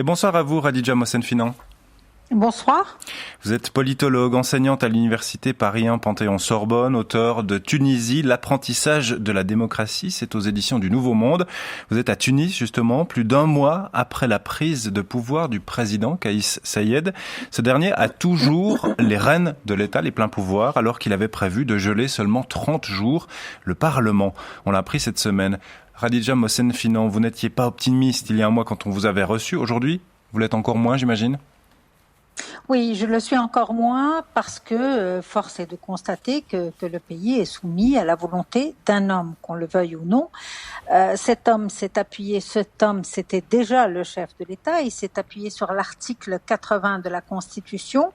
Et bonsoir à vous, Khadija Mohsen-Finan. Bonsoir. Vous êtes politologue, enseignante à l'université Paris 1 Panthéon-Sorbonne, auteur de Tunisie, l'apprentissage de la démocratie, c'est aux éditions du Nouveau Monde. Vous êtes à Tunis, justement, plus d'un mois après la prise de pouvoir du président Kaïs Saïed. Ce dernier a toujours les rênes de l'État, les pleins pouvoirs, alors qu'il avait prévu de geler seulement 30 jours le Parlement. On l'a appris cette semaine. Khadija Mohsen-Finan, vous n'étiez pas optimiste il y a un mois quand on vous avait reçu. Aujourd'hui, vous l'êtes encore moins, j'imagine ? Oui, je le suis encore moins parce que force est de constater que le pays est soumis à la volonté d'un homme, qu'on le veuille ou non. Cet homme, c'était déjà le chef de l'État. Il s'est appuyé sur l'article 80 de la Constitution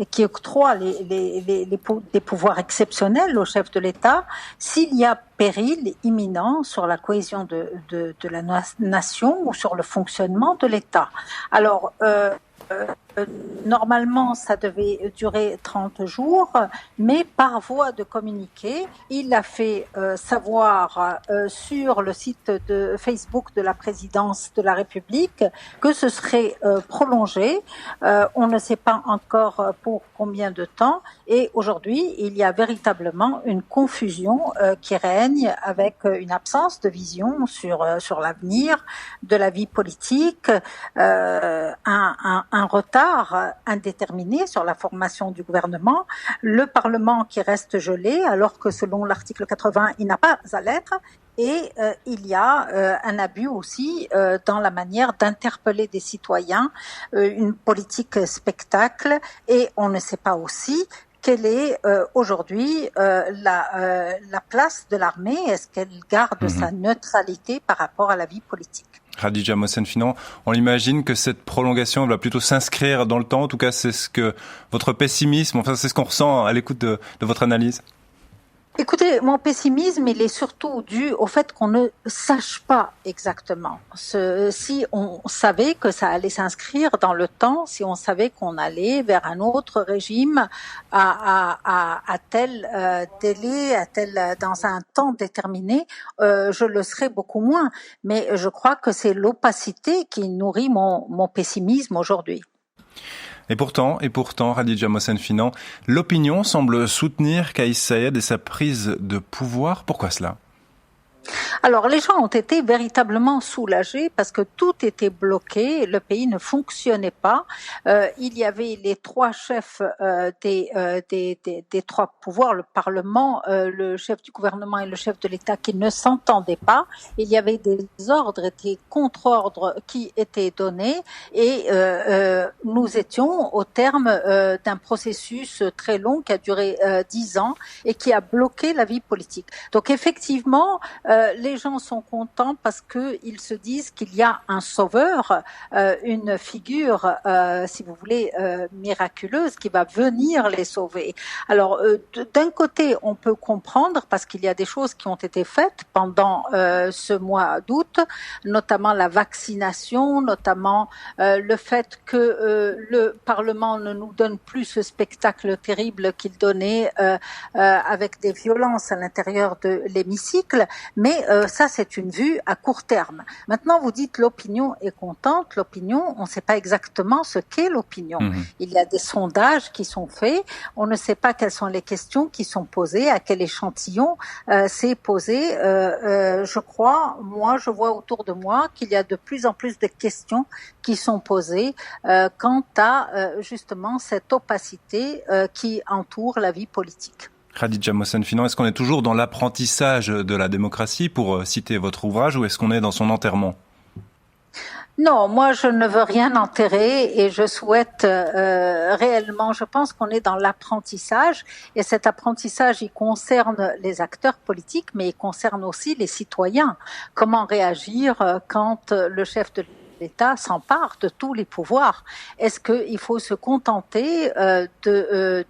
qui octroie des pouvoirs exceptionnels au chef de l'État s'il y a péril imminent sur la cohésion de la nation ou sur le fonctionnement de l'État. Alors, normalement, ça devait durer 30 jours, mais par voie de communiqué, il a fait savoir sur le site de Facebook de la présidence de la République que ce serait prolongé. On ne sait pas encore pour combien de temps. Et aujourd'hui, il y a véritablement une confusion qui règne avec une absence de vision sur l'avenir de la vie politique, un retard indéterminé sur la formation du gouvernement, le Parlement qui reste gelé alors que selon l'article 80, il n'a pas à l'être. Et il y a un abus aussi dans la manière d'interpeller des citoyens, une politique spectacle, et on ne sait pas aussi quelle est aujourd'hui la place de l'armée. Est-ce qu'elle garde sa neutralité par rapport à la vie politique? Khadija Mohsen-Finan, on imagine que cette prolongation va plutôt s'inscrire dans le temps. En tout cas, c'est ce que votre pessimisme, enfin c'est ce qu'on ressent à l'écoute de votre analyse. Écoutez, mon pessimisme, il est surtout dû au fait qu'on ne sache pas exactement. Si on savait que ça allait s'inscrire dans le temps, si on savait qu'on allait vers un autre régime à tel délai, dans un temps déterminé, je le serais beaucoup moins. Mais je crois que c'est l'opacité qui nourrit mon pessimisme aujourd'hui. Et pourtant, Khadija Mohsen-Finan, l'opinion semble soutenir Kaïs Saïed et sa prise de pouvoir. Pourquoi cela ? Alors, les gens ont été véritablement soulagés parce que tout était bloqué, le pays ne fonctionnait pas. Il y avait les trois chefs des trois pouvoirs, le Parlement, le chef du gouvernement et le chef de l'État qui ne s'entendaient pas. Il y avait des ordres et des contre-ordres qui étaient donnés et nous étions au terme d'un processus très long qui a duré 10 ans et qui a bloqué la vie politique. Donc effectivement, les gens sont contents parce qu'ils se disent qu'il y a un sauveur, une figure, si vous voulez, miraculeuse qui va venir les sauver. Alors, d'un côté, on peut comprendre parce qu'il y a des choses qui ont été faites pendant ce mois d'août, notamment la vaccination, notamment le fait que le Parlement ne nous donne plus ce spectacle terrible qu'il donnait avec des violences à l'intérieur de l'hémicycle, mais ça, c'est une vue à court terme. Maintenant, vous dites l'opinion est contente. L'opinion, on ne sait pas exactement ce qu'est l'opinion. Il y a des sondages qui sont faits. On ne sait pas quelles sont les questions qui sont posées, à quel échantillon c'est posé. Je vois autour de moi qu'il y a de plus en plus de questions qui sont posées quant à justement cette opacité qui entoure la vie politique. Khadija Mohsen-Finan, est-ce qu'on est toujours dans l'apprentissage de la démocratie, pour citer votre ouvrage, ou est-ce qu'on est dans son enterrement ? Non, moi je ne veux rien enterrer et je souhaite réellement, je pense qu'on est dans l'apprentissage et cet apprentissage il concerne les acteurs politiques mais il concerne aussi les citoyens. Comment réagir quand le chef de l'État s'empare de tous les pouvoirs. Est-ce qu'il faut se contenter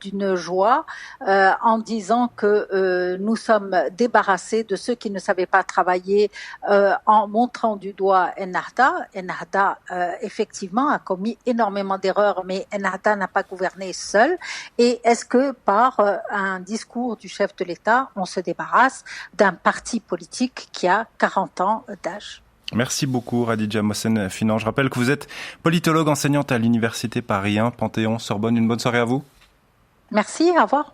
d'une joie en disant que nous sommes débarrassés de ceux qui ne savaient pas travailler en montrant du doigt Ennahda. Ennahda, effectivement, a commis énormément d'erreurs, mais Ennahda n'a pas gouverné seul. Et est-ce que par un discours du chef de l'État, on se débarrasse d'un parti politique qui a 40 ans d'âge ? Merci beaucoup Khadija Mohsen-Finan. Je rappelle que vous êtes politologue enseignante à l'université Paris 1, Panthéon-Sorbonne. Une bonne soirée à vous. Merci, au revoir.